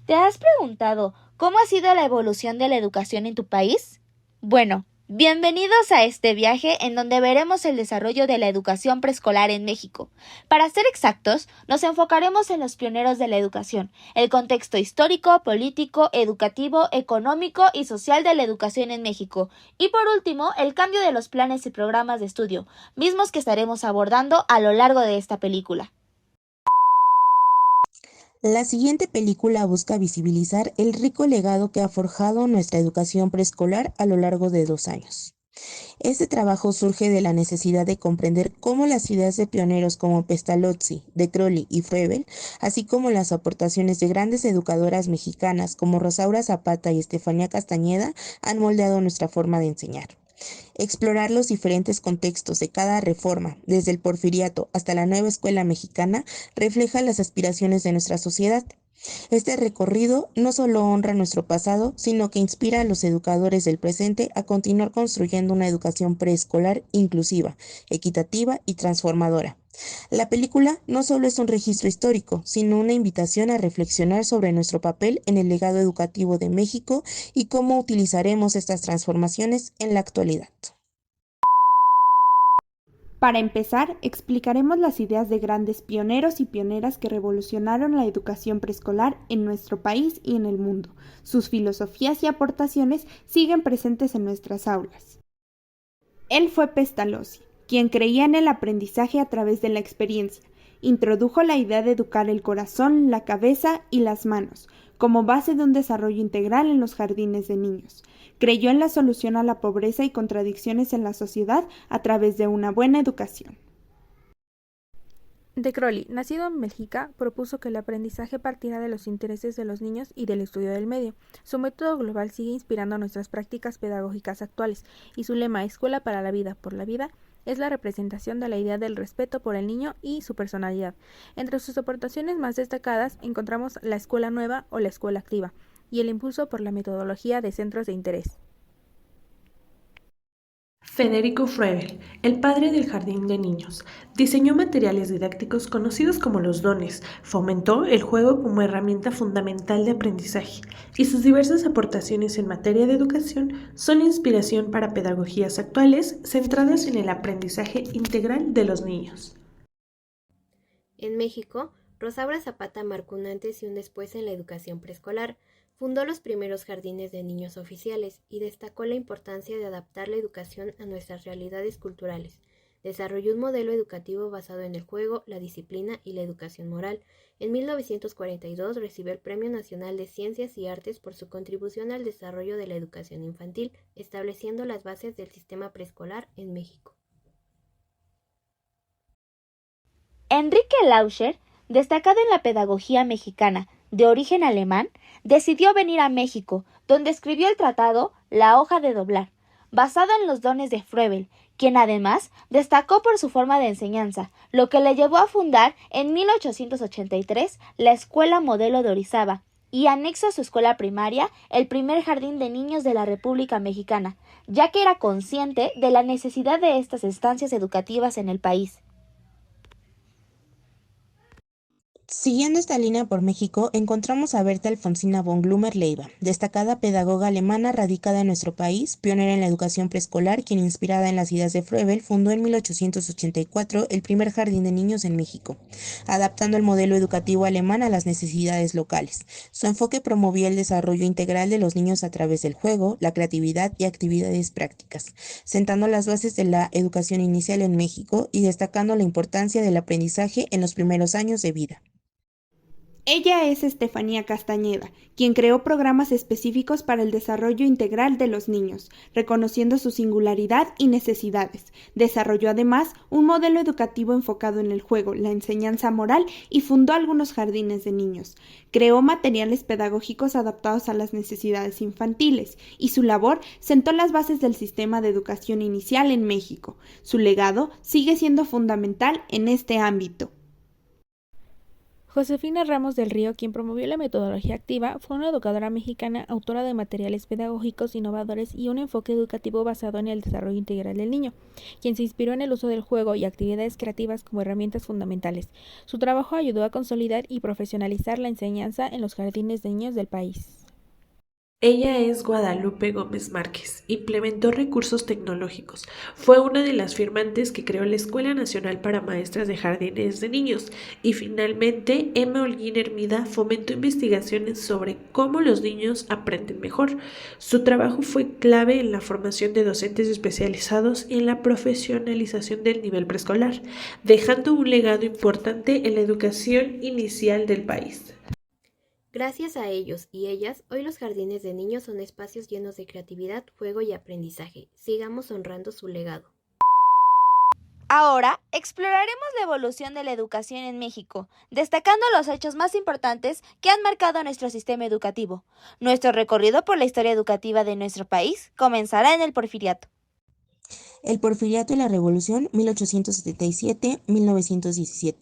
¿Te has preguntado cómo ha sido la evolución de la educación en tu país? Bueno, bienvenidos a este viaje en donde veremos el desarrollo de la educación preescolar en México. Para ser exactos, nos enfocaremos en los pioneros de la educación, el contexto histórico, político, educativo, económico y social de la educación en México, y por último, el cambio de los planes y programas de estudio, mismos que estaremos abordando a lo largo de esta película. La siguiente película busca visibilizar el rico legado que ha forjado nuestra educación preescolar a lo largo de 2 años. Este trabajo surge de la necesidad de comprender cómo las ideas de pioneros como Pestalozzi, De Crowley y Froebel, así como las aportaciones de grandes educadoras mexicanas como Rosaura Zapata y Estefanía Castañeda, han moldeado nuestra forma de enseñar. Explorar los diferentes contextos de cada reforma, desde el porfiriato hasta la nueva escuela mexicana, refleja las aspiraciones de nuestra sociedad. Este recorrido no solo honra nuestro pasado, sino que inspira a los educadores del presente a continuar construyendo una educación preescolar inclusiva, equitativa y transformadora. La película no solo es un registro histórico, sino una invitación a reflexionar sobre nuestro papel en el legado educativo de México y cómo utilizaremos estas transformaciones en la actualidad. Para empezar, explicaremos las ideas de grandes pioneros y pioneras que revolucionaron la educación preescolar en nuestro país y en el mundo. Sus filosofías y aportaciones siguen presentes en nuestras aulas. Él fue Pestalozzi, quien creía en el aprendizaje a través de la experiencia. Introdujo la idea de educar el corazón, la cabeza y las manos, como base de un desarrollo integral en los jardines de niños. Creyó en la solución a la pobreza y contradicciones en la sociedad a través de una buena educación. De Crowley, nacido en Bélgica, propuso que el aprendizaje partiera de los intereses de los niños y del estudio del medio. Su método global sigue inspirando nuestras prácticas pedagógicas actuales, y su lema Escuela para la vida, por la vida, es la representación de la idea del respeto por el niño y su personalidad. Entre sus aportaciones más destacadas encontramos la escuela nueva o la escuela activa, y el impulso por la metodología de centros de interés. Federico Froebel, el padre del jardín de niños, diseñó materiales didácticos conocidos como los dones, fomentó el juego como herramienta fundamental de aprendizaje, y sus diversas aportaciones en materia de educación son inspiración para pedagogías actuales centradas en el aprendizaje integral de los niños. En México, Rosaura Zapata marcó un antes y un después en la educación preescolar. Fundó los primeros jardines de niños oficiales y destacó la importancia de adaptar la educación a nuestras realidades culturales. Desarrolló un modelo educativo basado en el juego, la disciplina y la educación moral. En 1942 recibió el Premio Nacional de Ciencias y Artes por su contribución al desarrollo de la educación infantil, estableciendo las bases del sistema preescolar en México. Enrique Lauscher, destacado en la pedagogía mexicana de origen alemán, decidió venir a México, donde escribió el tratado La hoja de doblar, basado en los dones de Froebel, quien además destacó por su forma de enseñanza, lo que le llevó a fundar en 1883 la Escuela Modelo de Orizaba y anexo a su escuela primaria el primer jardín de niños de la República Mexicana, ya que era consciente de la necesidad de estas estancias educativas en el país. Siguiendo esta línea por México, encontramos a Berta Alfonsina von Glümer-Leiva, destacada pedagoga alemana radicada en nuestro país, pionera en la educación preescolar, quien inspirada en las ideas de Froebel, fundó en 1884 el primer jardín de niños en México, adaptando el modelo educativo alemán a las necesidades locales. Su enfoque promovía el desarrollo integral de los niños a través del juego, la creatividad y actividades prácticas, sentando las bases de la educación inicial en México y destacando la importancia del aprendizaje en los primeros años de vida. Ella es Estefanía Castañeda, quien creó programas específicos para el desarrollo integral de los niños, reconociendo su singularidad y necesidades. Desarrolló además un modelo educativo enfocado en el juego, la enseñanza moral y fundó algunos jardines de niños. Creó materiales pedagógicos adaptados a las necesidades infantiles y su labor sentó las bases del sistema de educación inicial en México. Su legado sigue siendo fundamental en este ámbito. Josefina Ramos del Río, quien promovió la metodología activa, fue una educadora mexicana, autora de materiales pedagógicos innovadores y un enfoque educativo basado en el desarrollo integral del niño, quien se inspiró en el uso del juego y actividades creativas como herramientas fundamentales. Su trabajo ayudó a consolidar y profesionalizar la enseñanza en los jardines de niños del país. Ella es Guadalupe Gómez Márquez. Implementó recursos tecnológicos. Fue una de las firmantes que creó la Escuela Nacional para Maestras de Jardines de Niños. Y finalmente, Emma Holguín Hermida fomentó investigaciones sobre cómo los niños aprenden mejor. Su trabajo fue clave en la formación de docentes especializados y en la profesionalización del nivel preescolar, dejando un legado importante en la educación inicial del país. Gracias a ellos y ellas, hoy los jardines de niños son espacios llenos de creatividad, juego y aprendizaje. Sigamos honrando su legado. Ahora exploraremos la evolución de la educación en México, destacando los hechos más importantes que han marcado nuestro sistema educativo. Nuestro recorrido por la historia educativa de nuestro país comenzará en el Porfiriato. El Porfiriato y la Revolución 1877-1917.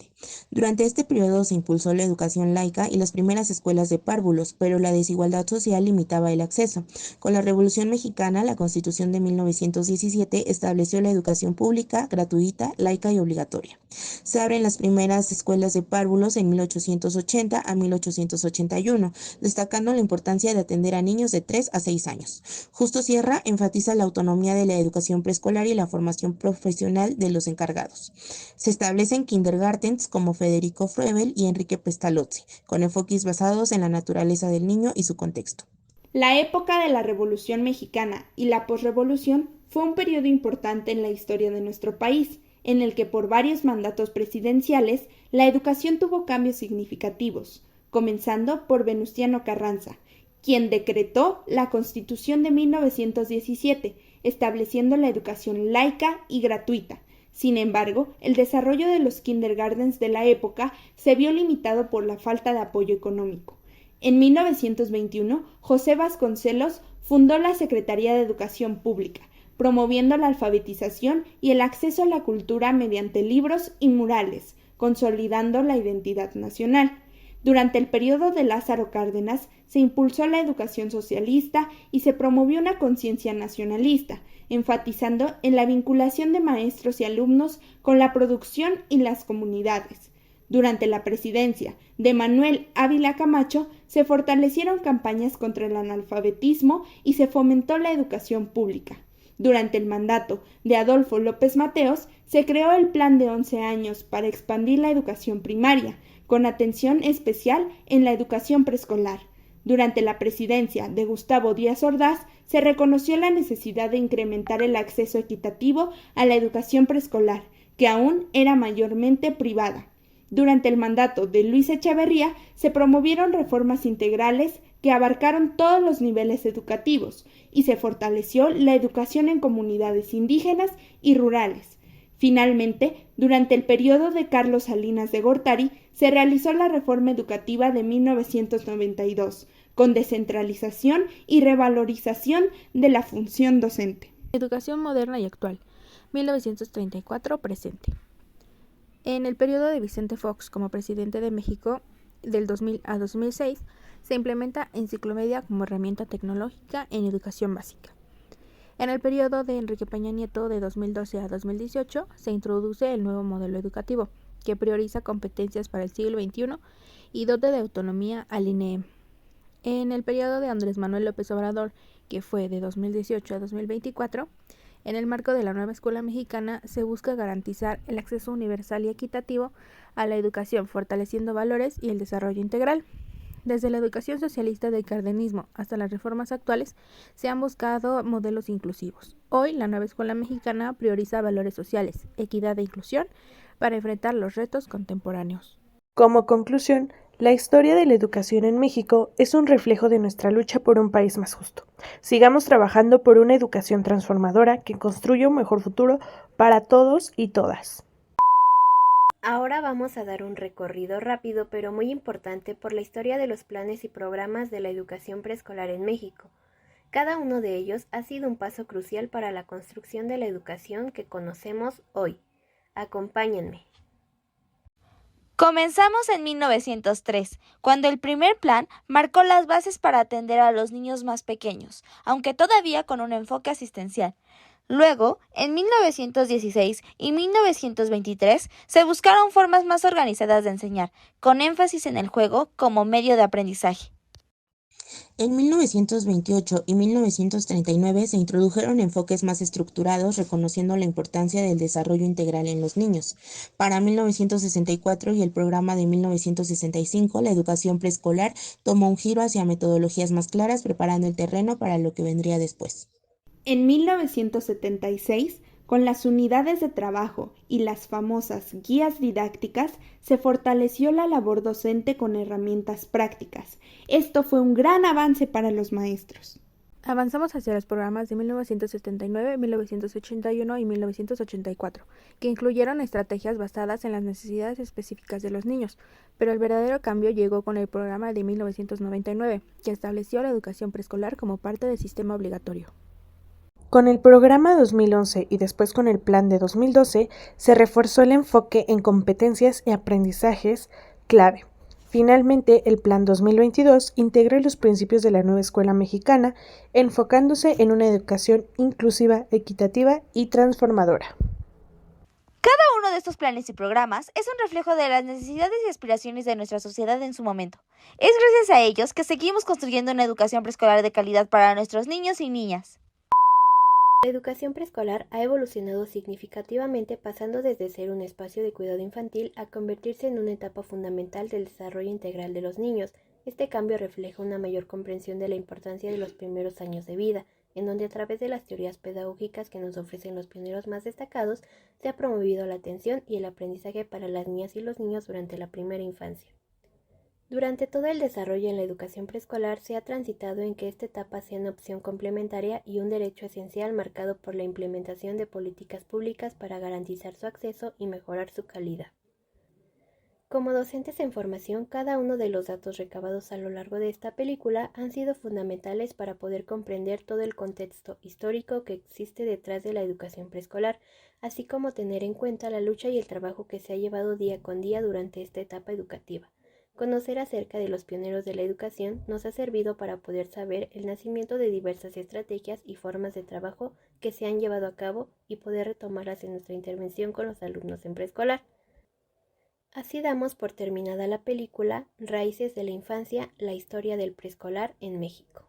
Durante este periodo se impulsó la educación laica y las primeras escuelas de párvulos, pero la desigualdad social limitaba el acceso. Con la Revolución Mexicana, la Constitución de 1917 estableció la educación pública, gratuita, laica y obligatoria. Se abren las primeras escuelas de párvulos en 1880 a 1881, destacando la importancia de atender a niños de 3 a 6 años. Justo Sierra enfatiza la autonomía de la educación preescolar y la formación profesional de los encargados. Se establecen kindergartens como Federico Froebel y Enrique Pestalozzi, con enfoques basados en la naturaleza del niño y su contexto. La época de la Revolución Mexicana y la posrevolución fue un periodo importante en la historia de nuestro país, en el que por varios mandatos presidenciales la educación tuvo cambios significativos, comenzando por Venustiano Carranza, quien decretó la Constitución de 1917, estableciendo la educación laica y gratuita. Sin embargo, el desarrollo de los kindergartens de la época se vio limitado por la falta de apoyo económico. En 1921, José Vasconcelos fundó la Secretaría de Educación Pública, promoviendo la alfabetización y el acceso a la cultura mediante libros y murales, consolidando la identidad nacional. Durante el periodo de Lázaro Cárdenas se impulsó la educación socialista y se promovió una conciencia nacionalista, enfatizando en la vinculación de maestros y alumnos con la producción y las comunidades. Durante la presidencia de Manuel Ávila Camacho se fortalecieron campañas contra el analfabetismo y se fomentó la educación pública. Durante el mandato de Adolfo López Mateos se creó el Plan de 11 años para expandir la educación primaria, con atención especial en la educación preescolar. Durante la presidencia de Gustavo Díaz Ordaz se reconoció la necesidad de incrementar el acceso equitativo a la educación preescolar, que aún era mayormente privada. Durante el mandato de Luis Echeverría se promovieron reformas integrales que abarcaron todos los niveles educativos y se fortaleció la educación en comunidades indígenas y rurales. Finalmente, durante el periodo de Carlos Salinas de Gortari, se realizó la reforma educativa de 1992, con descentralización y revalorización de la función docente. Educación moderna y actual, 1934 presente. En el periodo de Vicente Fox como presidente de México, del 2000 a 2006, se implementa Enciclomedia como herramienta tecnológica en educación básica. En el periodo de Enrique Peña Nieto, de 2012 a 2018, se introduce el nuevo modelo educativo, que prioriza competencias para el siglo XXI y dote de autonomía al INEE. En el periodo de Andrés Manuel López Obrador, que fue de 2018 a 2024, en el marco de la nueva escuela mexicana se busca garantizar el acceso universal y equitativo a la educación, fortaleciendo valores y el desarrollo integral. Desde la educación socialista del cardenismo hasta las reformas actuales, se han buscado modelos inclusivos. Hoy, la nueva escuela mexicana prioriza valores sociales, equidad e inclusión para enfrentar los retos contemporáneos. Como conclusión, la historia de la educación en México es un reflejo de nuestra lucha por un país más justo. Sigamos trabajando por una educación transformadora que construya un mejor futuro para todos y todas. Ahora vamos a dar un recorrido rápido pero muy importante por la historia de los planes y programas de la educación preescolar en México. Cada uno de ellos ha sido un paso crucial para la construcción de la educación que conocemos hoy. Acompáñenme. Comenzamos en 1903, cuando el primer plan marcó las bases para atender a los niños más pequeños, aunque todavía con un enfoque asistencial. Luego, en 1916 y 1923, se buscaron formas más organizadas de enseñar, con énfasis en el juego como medio de aprendizaje. En 1928 y 1939 se introdujeron enfoques más estructurados reconociendo la importancia del desarrollo integral en los niños. Para 1964 y el programa de 1965, la educación preescolar tomó un giro hacia metodologías más claras, preparando el terreno para lo que vendría después. En 1976, con las unidades de trabajo y las famosas guías didácticas, se fortaleció la labor docente con herramientas prácticas. Esto fue un gran avance para los maestros. Avanzamos hacia los programas de 1979, 1981 y 1984, que incluyeron estrategias basadas en las necesidades específicas de los niños, pero el verdadero cambio llegó con el programa de 1999, que estableció la educación preescolar como parte del sistema obligatorio. Con el programa 2011 y después con el plan de 2012, se reforzó el enfoque en competencias y aprendizajes clave. Finalmente, el plan 2022 integró los principios de la nueva escuela mexicana, enfocándose en una educación inclusiva, equitativa y transformadora. Cada uno de estos planes y programas es un reflejo de las necesidades y aspiraciones de nuestra sociedad en su momento. Es gracias a ellos que seguimos construyendo una educación preescolar de calidad para nuestros niños y niñas. La educación preescolar ha evolucionado significativamente, pasando desde ser un espacio de cuidado infantil a convertirse en una etapa fundamental del desarrollo integral de los niños. Este cambio refleja una mayor comprensión de la importancia de los primeros años de vida, en donde a través de las teorías pedagógicas que nos ofrecen los pioneros más destacados, se ha promovido la atención y el aprendizaje para las niñas y los niños durante la primera infancia. Durante todo el desarrollo en la educación preescolar se ha transitado en que esta etapa sea una opción complementaria y un derecho esencial marcado por la implementación de políticas públicas para garantizar su acceso y mejorar su calidad. Como docentes en formación, cada uno de los datos recabados a lo largo de esta película han sido fundamentales para poder comprender todo el contexto histórico que existe detrás de la educación preescolar, así como tener en cuenta la lucha y el trabajo que se ha llevado día con día durante esta etapa educativa. Conocer acerca de los pioneros de la educación nos ha servido para poder saber el nacimiento de diversas estrategias y formas de trabajo que se han llevado a cabo y poder retomarlas en nuestra intervención con los alumnos en preescolar. Así damos por terminada la película Raíces de la Infancia, la historia del preescolar en México.